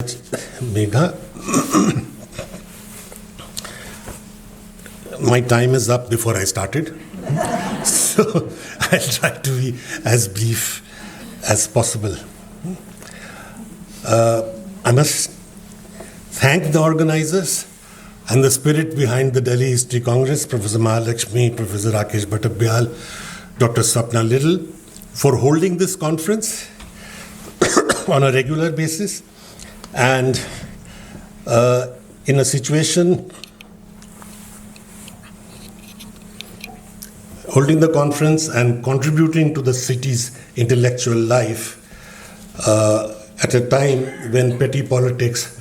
Megha, my time is up before I started, so I'll try to be as brief as possible. I must thank the organizers and the spirit behind the Delhi History Congress, Professor Mahalakshmi, Professor Rakesh Bhattabyal, Dr. Sapna Little, for holding this conference on a regular basis and in a situation holding the conference and contributing to the city's intellectual life at a time when petty politics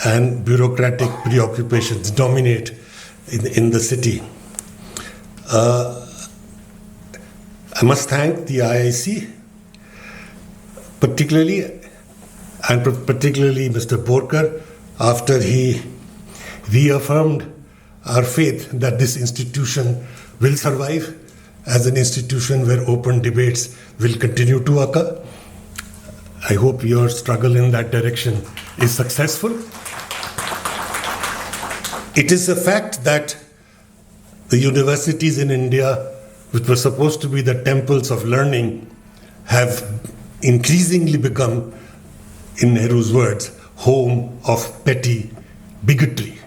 and bureaucratic preoccupations dominate in the city. I must thank the IIC, particularly Mr. Borkar, after he reaffirmed our faith that this institution will survive as an institution where open debates will continue to occur. I hope your struggle in that direction is successful. It is a fact that the universities in India, which were supposed to be the temples of learning, have increasingly become, in Nehru's words, home of petty bigotry.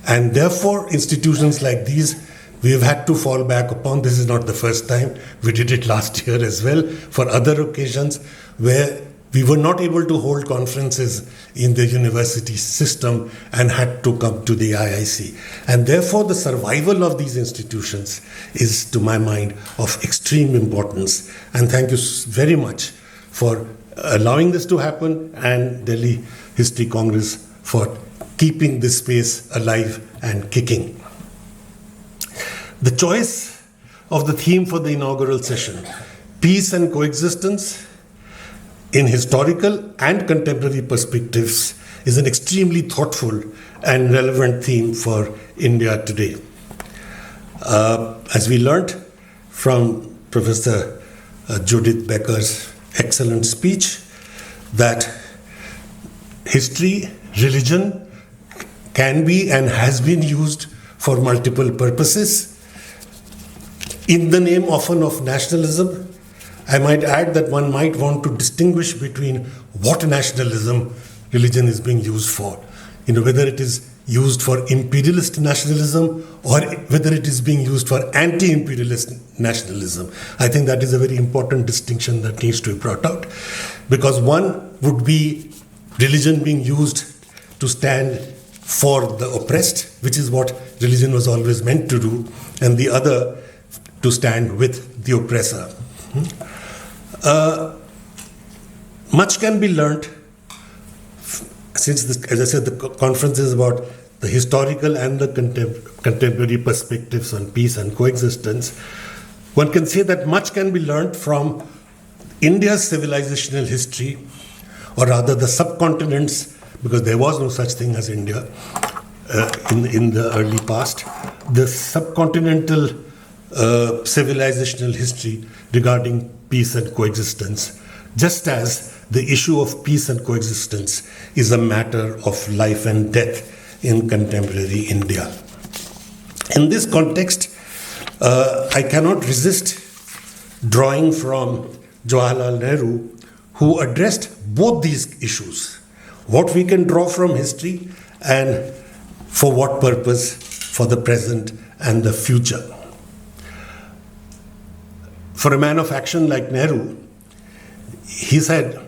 And therefore, institutions like these, we have had to fall back upon. This is not the first time. We did it last year as well, for other occasions where we were not able to hold conferences in the university system and had to come to the IIC. And therefore, the survival of these institutions is, to my mind, of extreme importance. And thank you very much for allowing this to happen, and Delhi History Congress for keeping this space alive and kicking. The choice of the theme for the inaugural session, peace and coexistence in historical and contemporary perspectives, is an extremely thoughtful and relevant theme for India today. As we learnt from Professor Judith Becker's excellent speech, that history, religion can be and has been used for multiple purposes. In the name often of nationalism, I might add that one might want to distinguish between what nationalism religion is being used for. Whether it is used for imperialist nationalism or whether it is being used for anti-imperialist nationalism. I think that is a very important distinction that needs to be brought out, because one would be religion being used to stand for the oppressed, which is what religion was always meant to do, and the other to stand with the oppressor. Much can be learnt, since this, as I said, the conference is about the historical and the contemporary perspectives on peace and coexistence. One can say that much can be learnt from India's civilizational history, or rather the subcontinents, because there was no such thing as India in the early past, the subcontinental civilizational history regarding peace and coexistence, just as the issue of peace and coexistence is a matter of life and death in contemporary India. In this context, I cannot resist drawing from Jawaharlal Nehru, who addressed both these issues. What we can draw from history and for what purpose for the present and the future. For a man of action like Nehru, he said,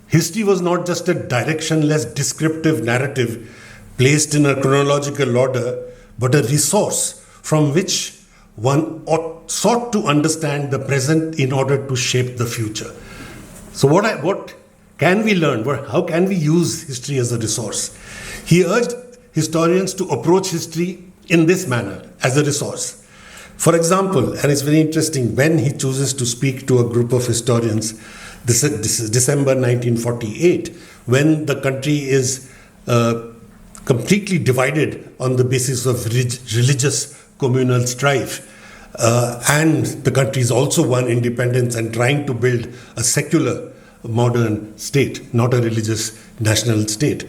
history was not just a directionless descriptive narrative placed in a chronological order, but a resource from which one sought to understand the present in order to shape the future. So what can we learn? How can we use history as a resource? He urged historians to approach history in this manner, as a resource. For example, and it's very interesting, when he chooses to speak to a group of historians, this is December 1948, when the country is completely divided on the basis of religious communal strife, and the country is also won independence and trying to build a secular modern state, not a religious national state.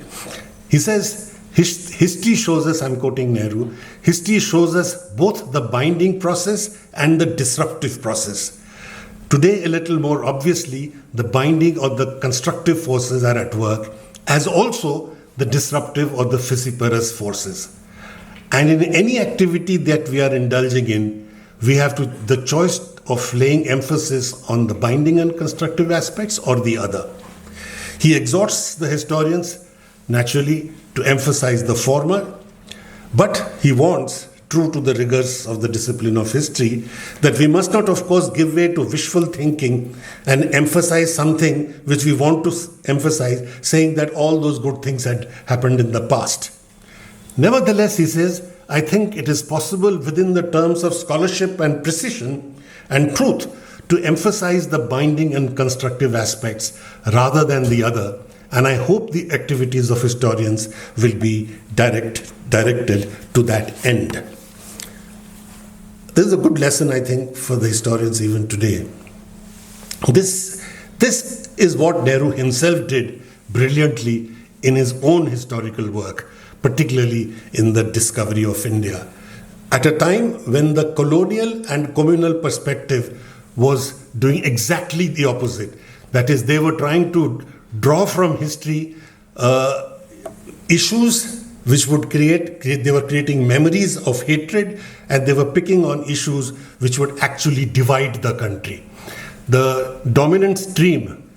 He says, history shows us, I'm quoting Nehru, history shows us both the binding process and the disruptive process. Today, a little more obviously, the binding or the constructive forces are at work, as also the disruptive or the fissiparous forces. And in any activity that we are indulging in, we have the choice of laying emphasis on the binding and constructive aspects or the other. He exhorts the historians, naturally, to emphasize the former, but he warns, true to the rigors of the discipline of history, that we must not, of course, give way to wishful thinking and emphasize something which we want to emphasize, saying that all those good things had happened in the past. Nevertheless, he says, I think it is possible within the terms of scholarship and precision and truth to emphasize the binding and constructive aspects rather than the other, and I hope the activities of historians will be directed to that end. This is a good lesson, I think, for the historians even today. This is what Nehru himself did brilliantly in his own historical work, particularly in the discovery of India. At a time when the colonial and communal perspective was doing exactly the opposite. That is, they were trying to draw from history issues which would they were creating memories of hatred, and they were picking on issues which would actually divide the country. The dominant stream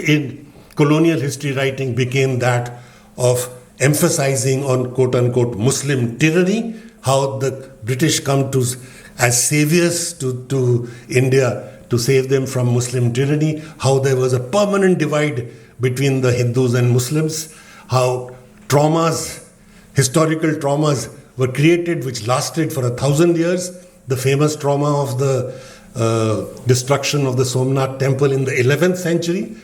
in colonial history writing became that of emphasizing on quote-unquote Muslim tyranny, how the British come to as saviors to India to save them from Muslim tyranny, how there was a permanent divide between the Hindus and Muslims, how historical traumas were created which lasted for 1,000 years. The famous trauma of the destruction of the Somnath temple in the 11th century,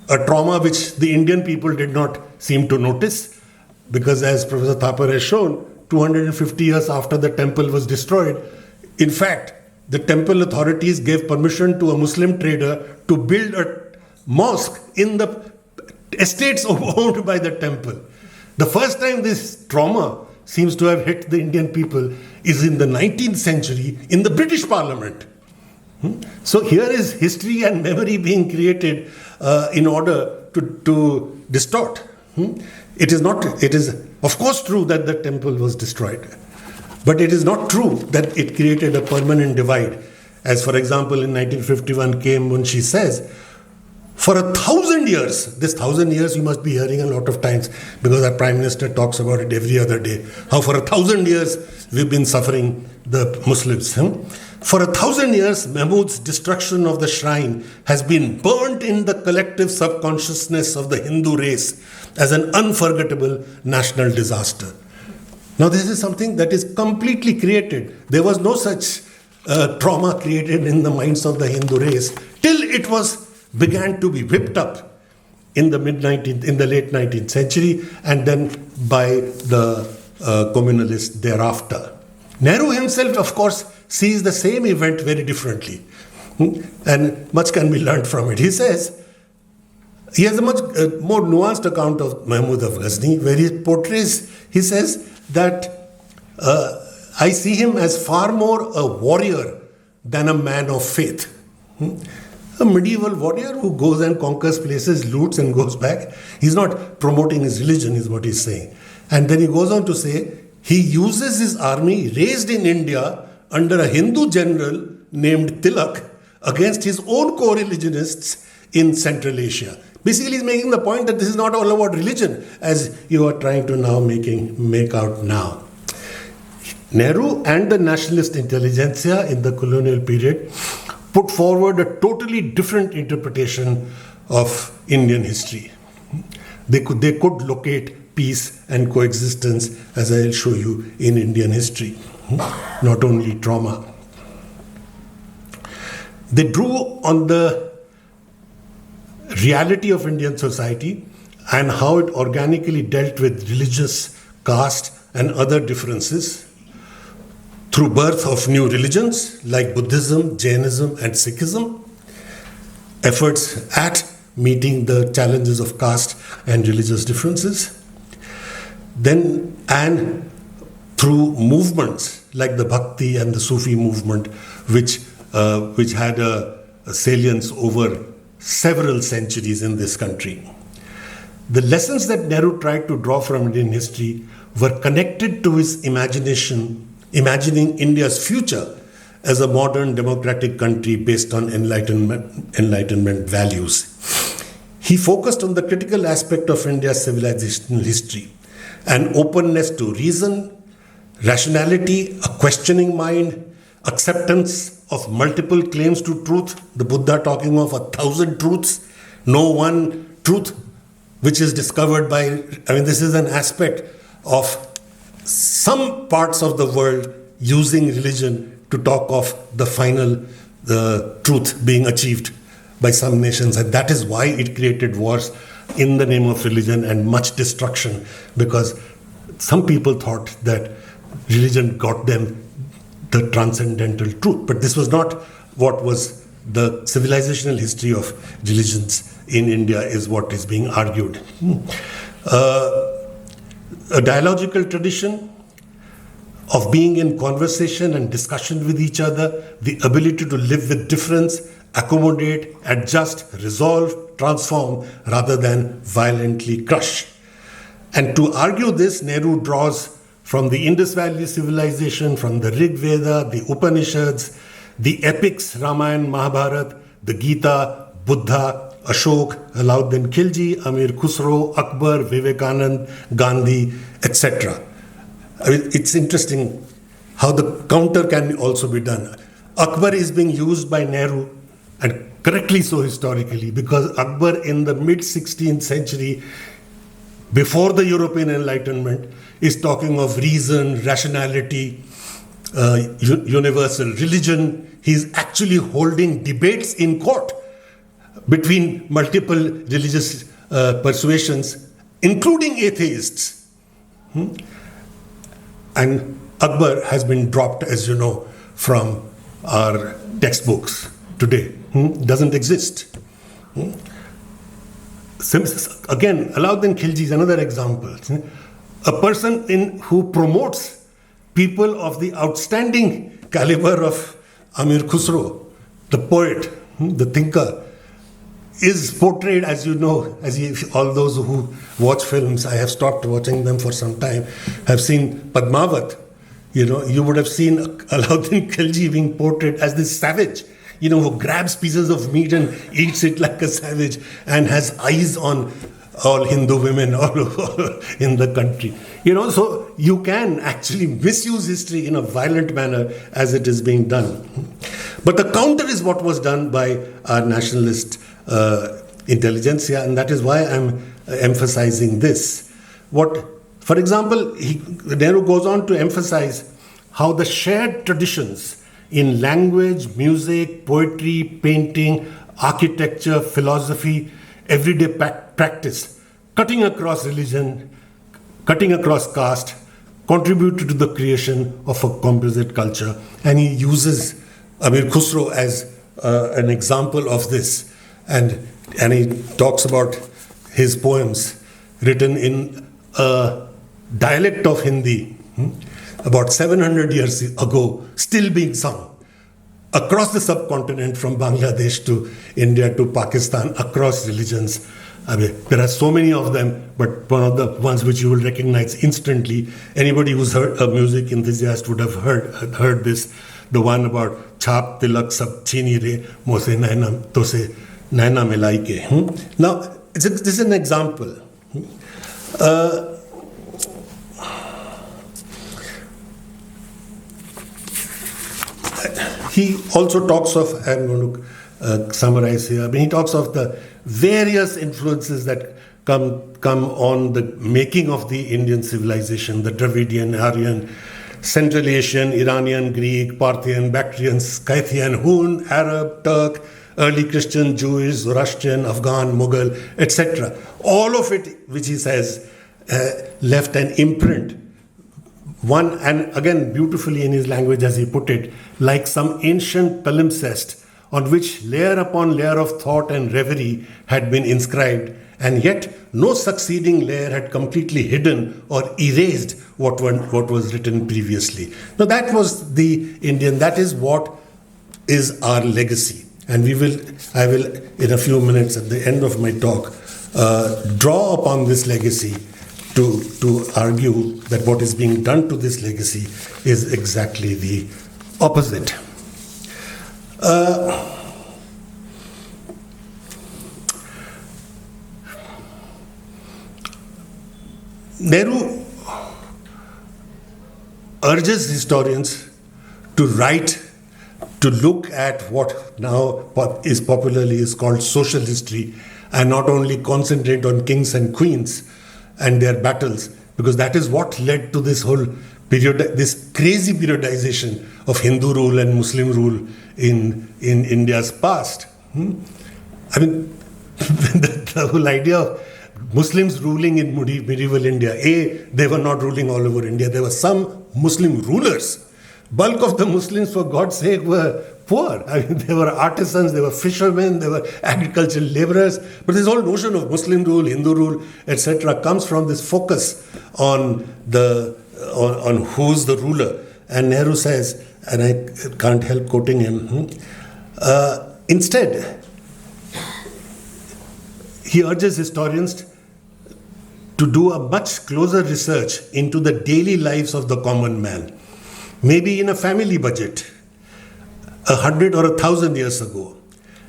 a trauma which the Indian people did not seem to notice, because as Professor Thapar has shown, 250 years after the temple was destroyed, in fact, the temple authorities gave permission to a Muslim trader to build a mosque in the estates owned by the temple. The first time this trauma seems to have hit the Indian people is in the 19th century in the British Parliament. So here is history and memory being created in order to distort. It is of course true that the temple was destroyed, but it is not true that it created a permanent divide. As for example, in 1951 came when she says, for 1,000 years, this 1,000 years you must be hearing a lot of times because our Prime Minister talks about it every other day, how for 1,000 years we've been suffering, the Muslims. For 1,000 years, Mahmud's destruction of the shrine has been burnt in the collective subconsciousness of the Hindu race as an unforgettable national disaster. Now, this is something that is completely created. There was no such trauma created in the minds of the Hindu race till it began to be whipped up in the late 19th century, and then by the communalists thereafter. Nehru himself, of course, sees the same event very differently, and much can be learned from it. He says, he has a much more nuanced account of Mahmud of Ghazni, where he portrays, he says that I see him as far more a warrior than a man of faith. A medieval warrior who goes and conquers places, loots and goes back. He's not promoting his religion, is what he's saying. And then he goes on to say, he uses his army raised in India under a Hindu general named Tilak against his own co-religionists in Central Asia. Basically, he's making the point that this is not all about religion, as you are trying to now make out now. Nehru and the nationalist intelligentsia in the colonial period put forward a totally different interpretation of Indian history. They could locate peace and coexistence, as I'll show you, in Indian history, not only trauma. They drew on the reality of Indian society and how it organically dealt with religious, caste, and other differences through birth of new religions like Buddhism, Jainism, and Sikhism. efforts at meeting the challenges of caste and religious differences. Then, and through movements like the Bhakti and the Sufi movement, which had a salience over several centuries in this country. The lessons that Nehru tried to draw from Indian history were connected to his imagining India's future as a modern democratic country based on Enlightenment values. He focused on the critical aspect of India's civilizational history, an openness to reason, rationality, a questioning mind, acceptance of multiple claims to truth, the Buddha talking of 1,000 truths, no one truth which is discovered by, this is an aspect of some parts of the world using religion to talk of the final truth being achieved by some nations, and that is why it created wars in the name of religion and much destruction, because some people thought that religion got them the transcendental truth. But this was not what was the civilizational history of religions in India, is what is being argued. A dialogical tradition of being in conversation and discussion with each other, the ability to live with difference, accommodate, adjust, resolve, transform, rather than violently crush. And to argue this, Nehru draws from the Indus Valley civilization, from the Rig Veda, the Upanishads, the epics, Ramayana, Mahabharata, the Gita, Buddha, Ashok, Alauddin Khilji, Amir Khusro, Akbar, Vivekanand, Gandhi, etc. It's interesting how the counter can also be done. Akbar is being used by Nehru, and correctly so historically, because Akbar in the mid-16th century, before the European Enlightenment, is talking of reason, rationality, universal religion. He's actually holding debates in court between multiple religious persuasions, including atheists. And Akbar has been dropped, as you know, from our textbooks today. Doesn't exist. Again, Alauddin Khilji is another example. A person who promotes people of the outstanding caliber of Amir Khusro, the poet, the thinker, is portrayed, as you know, all those who watch films, I have stopped watching them for some time, have seen Padmavat. You would have seen Alauddin Khilji being portrayed as this savage, who grabs pieces of meat and eats it like a savage and has eyes on all Hindu women all over in the country. So you can actually misuse history in a violent manner as it is being done. But the counter is what was done by our nationalist intelligentsia, and that is why I'm emphasizing this. For example, Nehru goes on to emphasize how the shared traditions in language, music, poetry, painting, architecture, philosophy, everyday practice, cutting across religion, cutting across caste, contributed to the creation of a composite culture. And he uses Amir Khusro as an example of this. And he talks about his poems written in a dialect of Hindi, about 700 years ago, still being sung across the subcontinent, from Bangladesh to India to Pakistan, across religions. There are so many of them, but one of the ones which you will recognize instantly, anybody who's a music enthusiast would have heard this, the one about Chhap Tilak Sab Chini Re Mose Naina Tose Naina Milai Ke. Now, this is an example. He also talks of, I'm going to summarize here, he talks of the various influences that come on the making of the Indian civilization, the Dravidian, Aryan, Central Asian, Iranian, Greek, Parthian, Bactrian, Scythian, Hun, Arab, Turk, early Christian, Jewish, Zoroastrian, Afghan, Mughal, etc. All of it, which he says, left an imprint. One, and again beautifully in his language as he put it, like some ancient palimpsest on which layer upon layer of thought and reverie had been inscribed, and yet no succeeding layer had completely hidden or erased what was written previously. Now that was the Indian, that is what is our legacy. And I will, in a few minutes at the end of my talk, draw upon this legacy to argue that what is being done to this legacy is exactly the opposite. Nehru urges historians to write, to look at what now is popularly called social history, and not only concentrate on kings and queens and their battles, because that is what led to this whole period, this crazy periodization of Hindu rule and Muslim rule in India's past. I mean, the whole idea of Muslims ruling in medieval India, they were not ruling all over India. There were some Muslim rulers. Bulk of the Muslims, for God's sake, were poor. I mean, they were artisans, they were fishermen, they were agricultural laborers. But this whole notion of Muslim rule, Hindu rule, etc., comes from this focus on who's the ruler. And Nehru says, and I can't help quoting him, instead, he urges historians to do a much closer research into the daily lives of the common man. Maybe in a family budget, 100 or 1,000 years ago.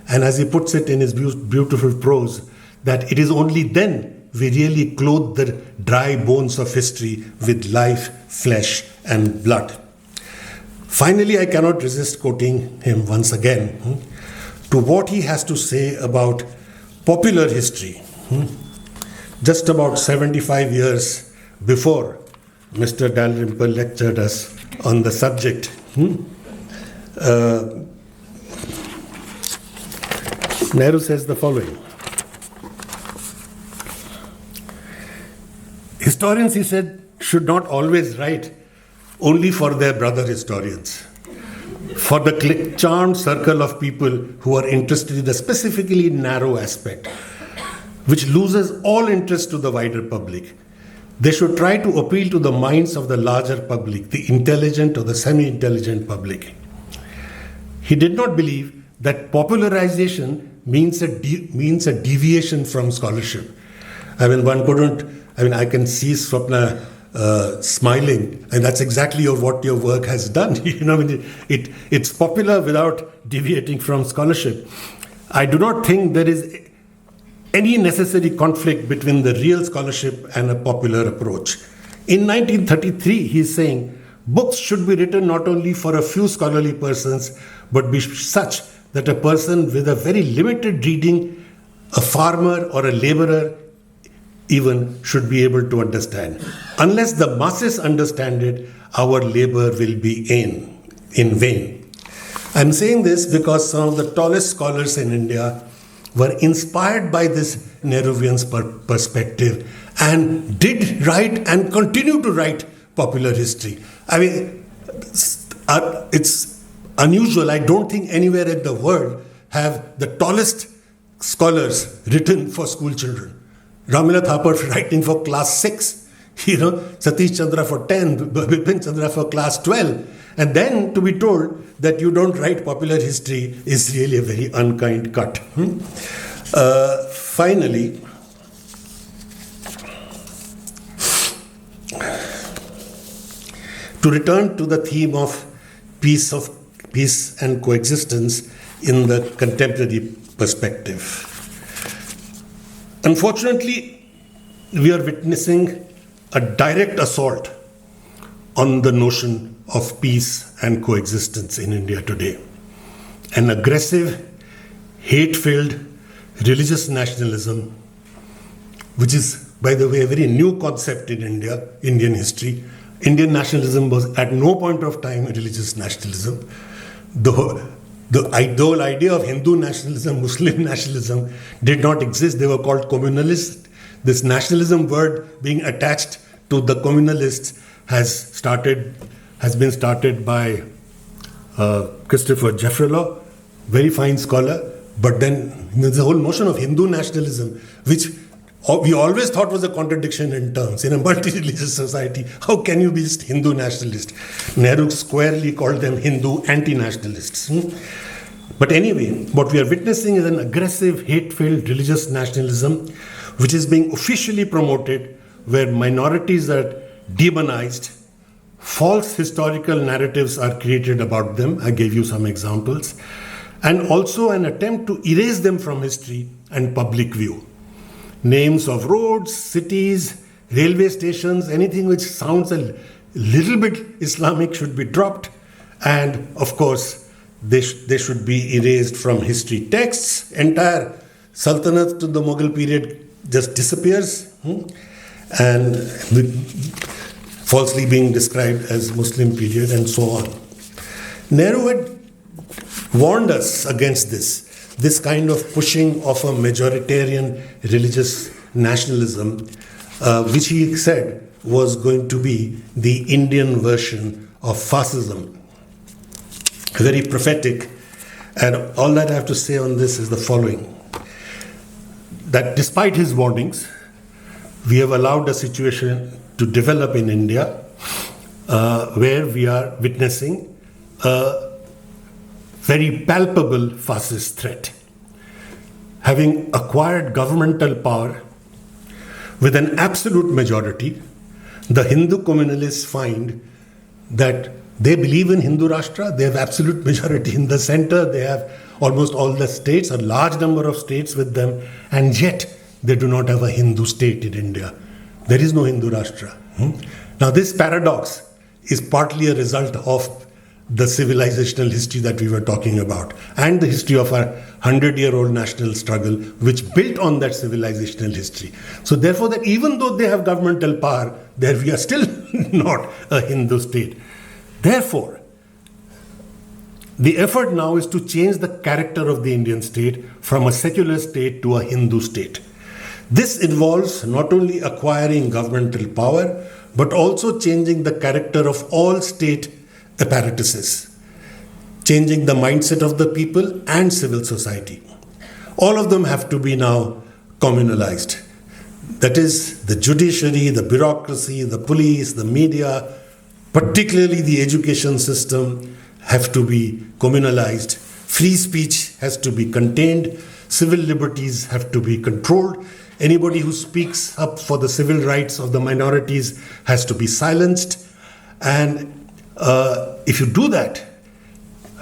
And as he puts it in his beautiful prose, that it is only then we really clothe the dry bones of history with life, flesh, and blood. Finally, I cannot resist quoting him once again to what he has to say about popular history. Just about 75 years before Mr. Dalrymple lectured us on the subject. Nehru says the following. Historians, he said, should not always write only for their brother historians, for the charmed circle of people who are interested in a specifically narrow aspect, which loses all interest to the wider public. They should try to appeal to the minds of the larger public, the intelligent or the semi-intelligent public. He did not believe that popularization means a deviation from scholarship. I mean, I can see Swapna smiling, and that's exactly what your work has done. It's popular without deviating from scholarship. I do not think there is any necessary conflict between the real scholarship and a popular approach. In 1933, he's saying, books should be written not only for a few scholarly persons, but be such that a person with a very limited reading, a farmer or a laborer even, should be able to understand. Unless the masses understand it, our labor will be in vain. I'm saying this because some of the tallest scholars in India were inspired by this Nehruvian perspective and did write and continue to write popular history. I mean, it's unusual. I don't think anywhere in the world have the tallest scholars written for school children. Ramila Thapar writing for class 6, Satish Chandra for 10, Bipin Chandra for class 12. And then to be told that you don't write popular history is really a very unkind cut. Finally, to return to the theme of peace and coexistence in the contemporary perspective. Unfortunately, we are witnessing a direct assault on the notion of peace and coexistence in India today. An aggressive, hate-filled religious nationalism, which is, by the way, a very new concept in Indian history. Indian nationalism was at no point of time a religious nationalism. The whole idea of Hindu nationalism, Muslim nationalism did not exist. They were called communalists. This nationalism word being attached to the communalists has been started by Christopher Jeffrelot very fine scholar, but then there's the whole notion of Hindu nationalism, which we always thought was a contradiction in terms. In a multi-religious society, how can you be just Hindu nationalist? Nehru squarely called them Hindu anti-nationalists. But anyway, what we are witnessing is an aggressive, hate-filled religious nationalism which is being officially promoted, where minorities are demonized, false historical narratives are created about them. I gave you some examples. And also an attempt to erase them from history and public view. Names of roads, cities, railway stations, anything which sounds a little bit Islamic should be dropped. And of course, they should be erased from history texts. Entire Sultanate to the Mughal period just disappears. And falsely being described as Muslim period and so on. Nehru had warned us against this kind of pushing of a majoritarian religious nationalism, which he said was going to be the Indian version of fascism. Very prophetic. And all that I have to say on this is the following: that despite his warnings, we have allowed a situation to develop in India where we are witnessing a very palpable fascist threat. Having acquired governmental power with an absolute majority, the Hindu communalists find that they believe in Hindu Rashtra, they have absolute majority in the center, they have almost all the states, a large number of states with them, and yet they do not have a Hindu state in India. There is no Hindu Rashtra. Now this paradox is partly a result of the civilizational history that we were talking about, and the history of our 100-year-old national struggle, which built on that civilizational history. So therefore, that even though they have governmental power, there we are still not a Hindu state. Therefore, the effort now is to change the character of the Indian state from a secular state to a Hindu state. This involves not only acquiring governmental power, but also changing the character of all state apparatuses, changing the mindset of the people and civil society. All of them have to be now communalized. That is, the judiciary, the bureaucracy, the police, the media, particularly the education system, have to be communalized. Free speech has to be contained. Civil liberties have to be controlled. Anybody who speaks up for the civil rights of the minorities has to be silenced. And if you do that,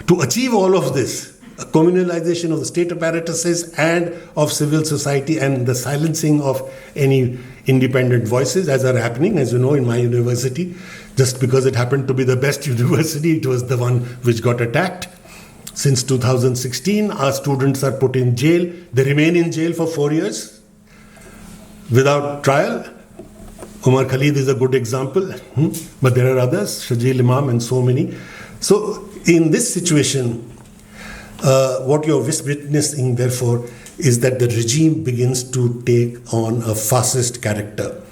to achieve all of this, a communalization of the state apparatuses and of civil society, and the silencing of any independent voices, as are happening, as you know, in my university, just because it happened to be the best university, it was the one which got attacked. Since 2016, our students are put in jail. They remain in jail for 4 years without trial. Umar Khalid is a good example, but there are others, Shajil Imam and so many. So in this situation, what you're witnessing, therefore, is that the regime begins to take on a fascist character.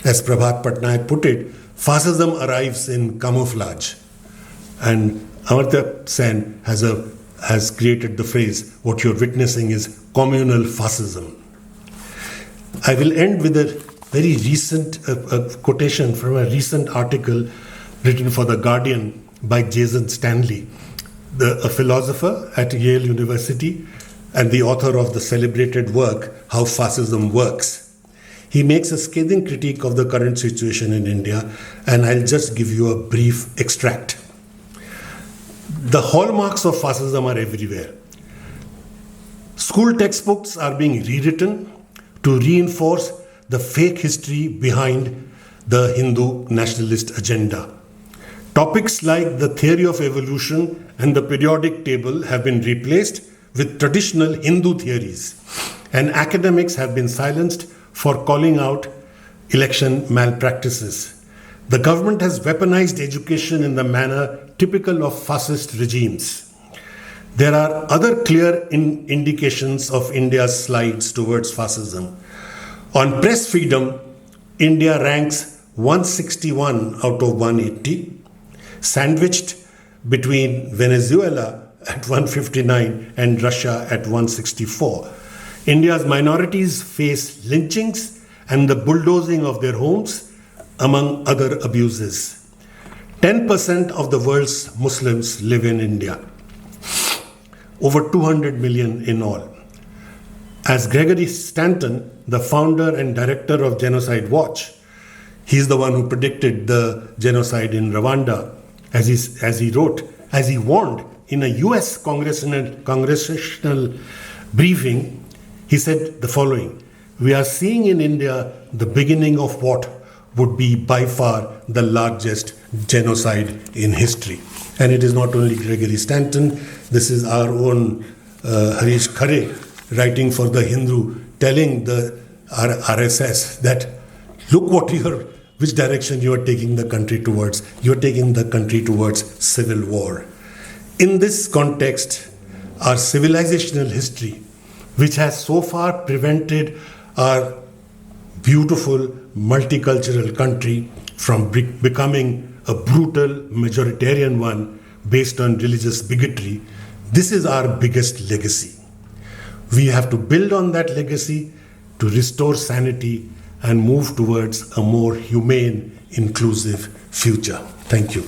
As Prabhat Patnaik put it, fascism arrives in camouflage. And Amartya Sen has created the phrase, what you're witnessing is communal fascism. I will end with a very recent quotation from a recent article written for The Guardian by Jason Stanley, a philosopher at Yale University and the author of the celebrated work, How Fascism Works. He makes a scathing critique of the current situation in India, and I'll just give you a brief extract. The hallmarks of fascism are everywhere. School textbooks are being rewritten to reinforce the fake history behind the Hindu nationalist agenda. Topics like the theory of evolution and the periodic table have been replaced with traditional Hindu theories, and academics have been silenced for calling out election malpractices. The government has weaponized education in the manner typical of fascist regimes. There are other clear indications of India's slides towards fascism. On press freedom, India ranks 161 out of 180, sandwiched between Venezuela, at 159 and Russia at 164. India's minorities face lynchings and the bulldozing of their homes, among other abuses. 10% of the world's Muslims live in India, over 200 million in all. As Gregory Stanton, the founder and director of Genocide Watch, he's the one who predicted the genocide in Rwanda, as he warned in a US congressional briefing. He said the following: "We are seeing in India the beginning of what would be by far the largest genocide in history." And it is not only Gregory Stanton, this is our own Harish Khare writing for the Hindu, telling the RSS that look which direction you are taking the country towards. You are taking the country towards civil war. In this context, our civilizational history, which has so far prevented our beautiful multicultural country from becoming a brutal majoritarian one based on religious bigotry, this is our biggest legacy. We have to build on that legacy to restore sanity and move towards a more humane, inclusive future. Thank you.